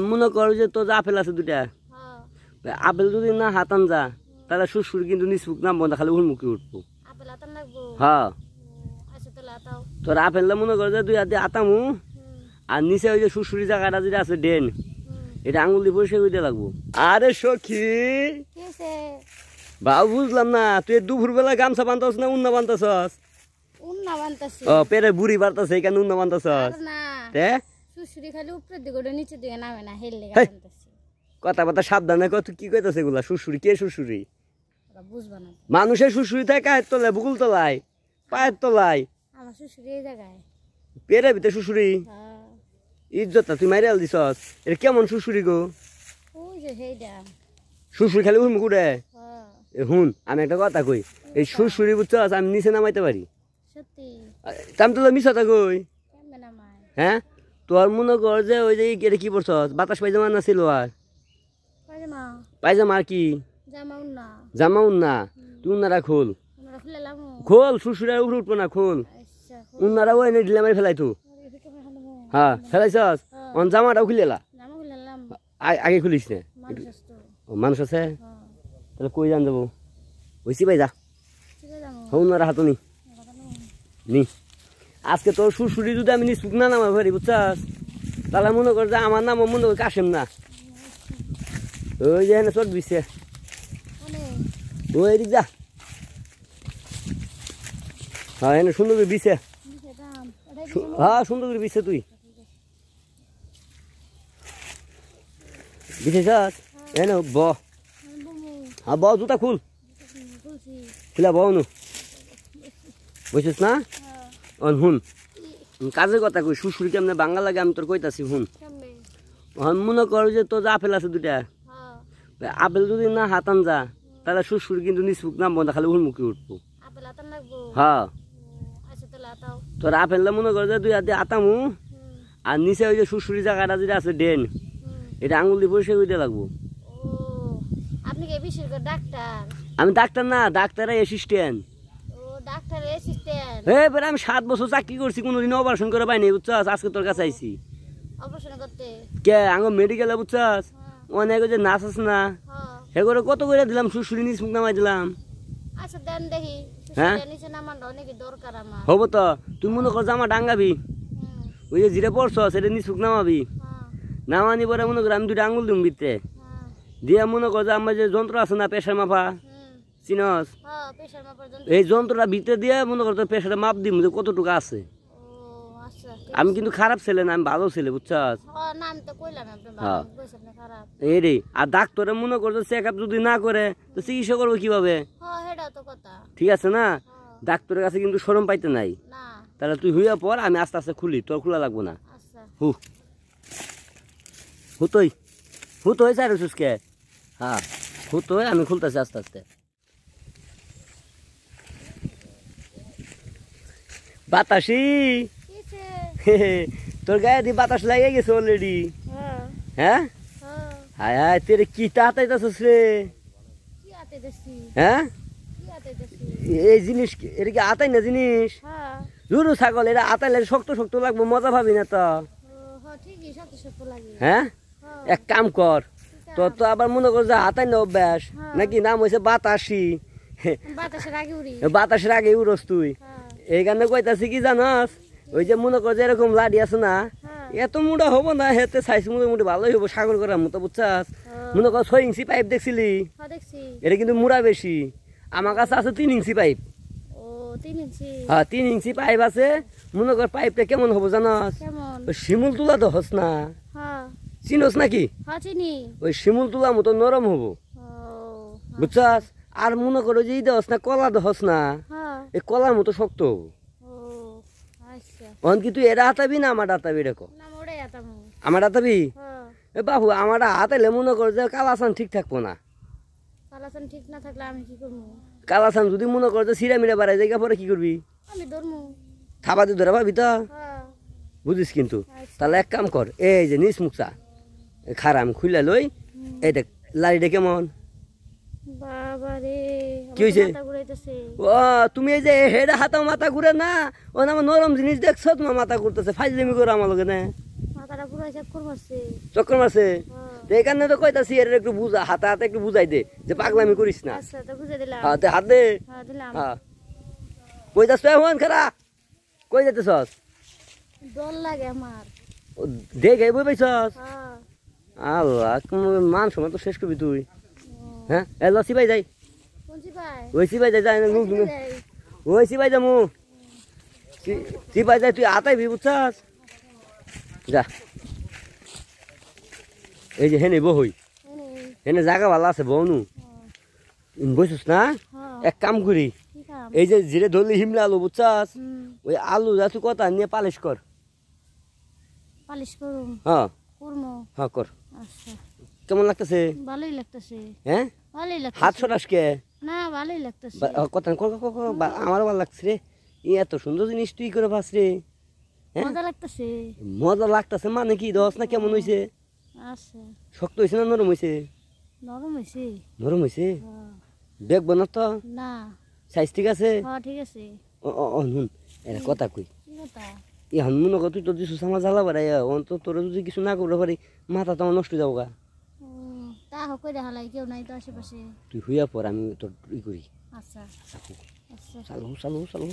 মনে কর যে তোর আপেল আছে দুটা, আপেল যদি না হাতান যা তাহলে শ্বশুর কিন্তু নিচুক নামবো না, খালি উন্মুখী উঠবো। হ্যাঁ তোর আপেলটা মনে কর যে দুই হাত দিয়ে আতামু, আর নিচে ওই যে শ্বশুরি জায়গাটা যেটা আছে ডেন, এটা আঙুল দিয়ে পরিষ্কার করে লাগবো। আরে সখী বাবু বুঝলাম না, তুই দুপুর বেলা গামছা বানতাস না উন্না বানতাছস? ও পেরে বুড়ি বাড়তাছে এখানে উন্না বানতাছস? কথা কথা সাবধানে কত কি কইতাছে এগুলা? শ্বশুরি কে শ্বশুরি? মানুষের শ্বশুরি থাকে কায়ের তলায়, বুকুল তলায়, পায়ের তলায়, পেরে ভিতরে শ্বশুরি। ইজ্জতটা তুই মাইরাল দিছস, এটা কেমন শ্বশুরি গো? শ্বশুরি খালি উঠমুখ উঠে। হুন আমি একটা কথা কই, এই শ্বশুরি বুঝছস আমি নিচে নামাইতে পারি? আমি তো মিশাতা কই। হ্যাঁ তোর মনে কর যে ওই যে এটা কি পড়ছস, বাতাস পায়জামা না ছিল আর পায়জামা আর কি জামা উন্না, তুই উন্নারা খোল খোল, শ্বশুরা উপরে উঠবো না, খোল উন্নারা ওই না ঢিলা মারি ফেলাই তো। হ্যাঁ ফেলাইছস, জামাটাও খুলেলা আগে খুলিস না। মানুষ আছে তাহলে কই যান যাবো? ওইসি ভাই যা উন্নারা হাতো নি নি। আজকে তোর শ্বশুরি যদি আমি নিচুক না নামা পারি বুঝছাস, তাহলে মনে কর যে আমার নাম মনে কর কাশেম না। ওই যে চট দিচ্ছে ওই দিক যা। হ্যাঁ এনে সুন্দর করে দিছে, হ্যাঁ সুন্দর করে দিছে। তুই দিছেস এনে ব, হ্যাঁ ব জুতা খুল, খুলা বউ নু বুঝছিস না? হুন কাজের কথা কই, শ্বশুরি কেমনে বাঙ্গা লাগে আমি তোর কইতাছি হুন। মনে কর যে তোর আপেল আছে দুটা, আপেল যদি না হাতান যা তাহলে শ্বশুর কিন্তু নিচুক নামবো না, খালি উন্মুখী উঠবো। হ্যাঁ তোর আপেলটা মনে কর যে দুই হাত দিয়ে আতামু, আর নিচে ওই যে শ্বশুরি জায়গাটা যেটা আছে ডেন, এটা আঙুল দিয়ে পরিষ্কার করে লাগবো। আমি ডাক্তার না, ডাক্তারের অ্যাসিস্ট্যান্ট। আমি 7 বছর চাকরি করছি, কোনোদিন অপারেশন করে পাইনি বুঝছাস, আজকে তোর কাছে আইছি কে আঙ্গ মেডিকেলে বুঝছাস। অনেক যে নাচ আছে না হে করে কত করে দিলাম, শ্বশুরি নিচ মুখ নামাই দিলাম। হ্যাঁ হবো তো, তুই মনে কর জামা ডাঙ্গাবি, ওই যে জিরে পড়ছ সেটা নিচ মুখ নামাবি, নামানি পরে মনে কর আমি দুটো আঙুল দিম ভিতরে দিয়া, মনে কর যে আমার যে যন্ত্র আছে না প্রেশার মাপা চিনস, এই যন্ত্রটা ভিতরে দিয়ে মনে কর তোর প্রেশারে মাপ দিম যে কতটুকু আছে। আমি কিন্তু খারাপ ছেলে না, আমি ভালো ছেলে বুঝছাস। এই রে আর ডাক্তারে মনে করছো চেক আপ যদি না করে তো চিকিৎসা করবো কিভাবে? ঠিক আছে না, ডাক্তারের কাছে কিন্তু শরম পাইতে নাই। তাহলে তুই হইয়া পর, আমি আস্তে আস্তে খুলি, তোর খোলা লাগবো না। হুতই হুতই চাই সুসকে, হ্যাঁ হুতই আমি খুলতেছি আস্তে আস্তে। বাতাসি তোর গায়ে দিয়ে বাতাস লাগিয়ে গেছে অলরেডি। হ্যাঁ হায় হায় তেরে কি তাতাইতাছস রে? হ্যাঁ এই জিনিস এটা কি আতাই না জিনিস? জুরু ছাগল এটা আতাইলে শক্ত শক্ত লাগবো, মজা ভাবি না তো? হ্যাঁ এক কাম কর, তোর তো আবার মনে কর যে আতাই না অভ্যাস নাকি, নাম হয়েছে বাতাসি, বাতাসের আগে উড়স তুই। এই গানে কইতাছি কি জানাস, ওই যে মনে কর যে এরকম লাডি আছে না, এত মোটা হবো না, হেতে সাইজ মোটামুটি ভালোই হবো, সাগর করার মতো বুঝছাস। মনে কর 6 ইঞ্চি পাইপ দেখছিলি, এটা কিন্তু মুড়া বেশি। আমার কাছে আছে 3 ইঞ্চি পাইপ। হ্যাঁ 3 ইঞ্চি পাইপ আছে। মনে কর পাইপটা কেমন হবো জানাস, শিমুল তুলা তো হস না, চিনস নাকি? ওই শিমুল তুলা মতো নরম হবো বুঝছাস। আর মনে করো যে দহস না কলা দহস না, এই কলার মতো শক্ত হবো। কি তুই এটা হাতাবি না আমার হাতাবি? দেখো আমার হাতাবি এ বাবু, আমার হাতাইলে মনে কর যে কালাসান ঠিক থাকবো না। কালাসান যদি মনে কর যে সিরা মিরা বাড়াই জায়গা পরে কি করবি? থাবা দিয়ে ধরে পাবি তো, বুঝিস কিন্তু। তাহলে এক কাম কর, এই যে নিচ মুখা খারাম খুলে লই, এই দেখ লাড়িটা কেমন কি হয়েছে? ও তুমি এই যে হেডা হাতা মাথা ঘুরে না, ও আমার নরম জিনিস দেখছো, তোমার মাথা ঘুরতেছে, ফাইজলামি করো আমার লগে না। মাথাটা পুরো চক্কর মারছে। চক্কর মারছে তো এই কারণে তো কইতাছি এর একটু বুঝা হাতে হাতে একটু বুঝাই দে যে পাগলামি করিস না। আচ্ছা তো বুঝে দিলাম। হ্যাঁ হাত দে। হ্যাঁ দিলাম। হ্যাঁ কই যাস তুই হন খারা কই যাইতেছস? ডর লাগে আমার। দেখে বই পাইছস? হ্যাঁ আল্লাহ মান সময় তো শেষ করবি তুই। হ্যাঁ এ লসি ভাই যাই কোনছি ভাই? ওই সিপাই যাই না লুক ওই সিপাই যামু সিপাই যাই তুই আতাইবি বুঝছস যা এই যে হেনে বহই হেনে জায়গা ভালো আছে বনু বসিস না এক কাম করি এই যে জিরে ধরলি হিমলা আলু বুঝছস ওই আলু যা তুই কথা নিয়ে পালিশ কর পালিশ করুম হ্যাঁ করমু হ্যাঁ কর আচ্ছা কেমন লাগতেছে ভালোই লাগতেছে হ্যাঁ ভালোই লাগতেছে হাত সরাস কে না ভালোই লাগতেছে কথা আমারও ভালো লাগছে রে এত সুন্দর জিনিস তুই করে পাস রে মজা লাগতেছে মজা লাগতেছে মানে কি দশ না কেমন হয়েছে আচ্ছা শক্ত হয়েছে না নরম হয়েছে নরম হইছে নরম হয়েছে দেখবো না তো না সাইজ ঠিক আছে হ্যাঁ ঠিক আছে নুন এরা কথা কই কি কথা এখন মনে কর তুই তো দিছু আমার জ্বালা বাড়াই তো তোর যদি কিছু না করতে পারি মাথা তো আমার নষ্ট যাবো গা তা হোক কই দেখা লাগে কেউ নাই তো আশেপাশে তুই হইয়া পর আমি তোর ই করি আচ্ছা আচ্ছা চালু চালু চালু